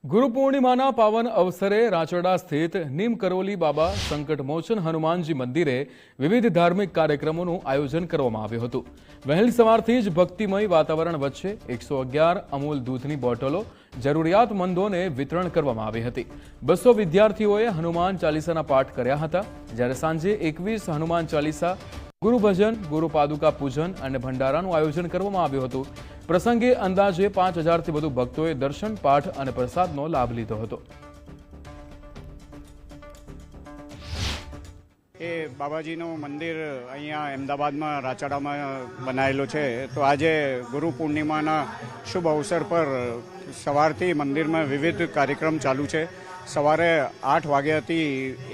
ગુરુ પૂર્ણિમાના પાવન અવસરે રાચરડા સ્થિત નીમ કરોલી બાબા સંકટ મોચન હનુમાનજી મંદિરે વિવિધ ધાર્મિક કાર્યક્રમોનું આયોજન કરવામાં આવ્યું હતું। વહેલી સવારથી જ ભક્તિમય વાતાવરણ વચ્ચે 111 અમૂલ દૂધની બોટલો જરૂરિયાતમંદોને વિતરણ કરવામાં આવી હતી। 200 વિદ્યાર્થીઓએ હનુમાન ચાલીસાના પાઠ કર્યા હતા, જ્યારે સાંજે 21 હનુમાન ચાલીસા, ગુરુ ભજન, ગુરુ પાદુકા પૂજન અને ભંડારાનું આયોજન કરવામાં આવ્યું હતું। પ્રસંગે અંદાજે 5000થી વધુ ભક્તોએ દર્શન, પાઠ અને પ્રસાદનો લાભ લીધો હતો। એ બાબાજીનું મંદિર અહીંયા અમદાવાદમાં રાચરડામાં બનાવેલું છે। તો આજે ગુરુ પૂર્ણિમાના શુભ અવસર પર સવારથી મંદિરમાં વિવિધ કાર્યક્રમ ચાલુ છે। સવારે 8 વાગ્યાથી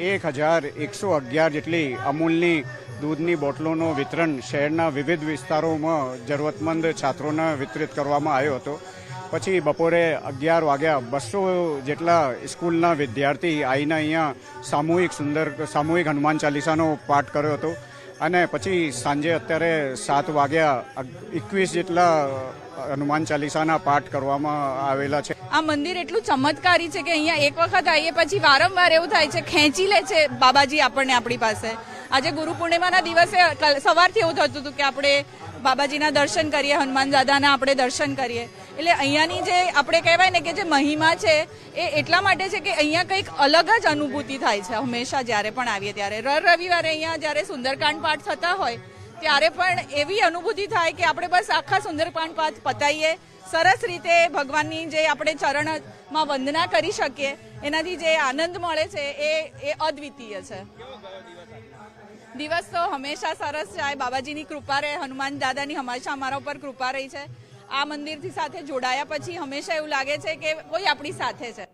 1111 જેટલી અમૂલની દૂધની બોટલોનું વિતરણ શહેરના વિવિધ વિસ્તારોમાં જરૂરતમંદ છાત્રોને વિતરિત કરવામાં આવ્યો હતો। પછી બપોરે 11 વાગ્યા 200 જેટલા સ્કૂલના વિદ્યાર્થી આવીને અહીંયા સામૂહિક હનુમાન ચાલીસાનો પાઠ કર્યો હતો। અને પછી સાંજે અત્યારે 7 વાગ્યા 21 જેટલા હનુમાન ચાલીસાના પાઠ કરવામાં આવેલા છે। આ મંદિર એટલું ચમત્કારી છે કે અહીંયા એક વખત આવીએ પછી વારંવાર એવું થાય છે, ખેંચી લે છે બાબાજી આપણને આપણી પાસે। આજે ગુરુ પૂર્ણિમાના દિવસે સવારથી એવું થતું હતું કે આપણે બાબાજીના દર્શન કરીએ, હનુમાન દાદાના આપણે દર્શન કરીએ। એટલે અહીંયાની જે આપણે કહેવાય ને કે જે મહિમા છે એ એટલા માટે છે કે અહીંયા કંઈક અલગ જ અનુભૂતિ થાય છે હંમેશા જ્યારે પણ આવીએ ત્યારે। રવિવારે અહીંયા જ્યારે સુંદરકાંડ પાઠ થતા હોય ત્યારે પણ એવી અનુભૂતિ થાય કે આપણે બસ આખા સુંદરકાંડ પાઠ પતાવીએ, સરસ રીતે ભગવાનની જે આપણે ચરણમાં વંદના કરી શકીએ, એનાથી જે આનંદ મળે છે એ અદ્વિતીય છે। દિવસ તો હંમેશા સરસ જાય, બાબાજીની કૃપા રહે, હનુમાન દાદાની હંમેશા અમારા ઉપર કૃપા રહી છે। આ મંદિરથી સાથે જોડાયા પછી હંમેશા એવું લાગે છે કે કોઈ આપણી સાથે છે।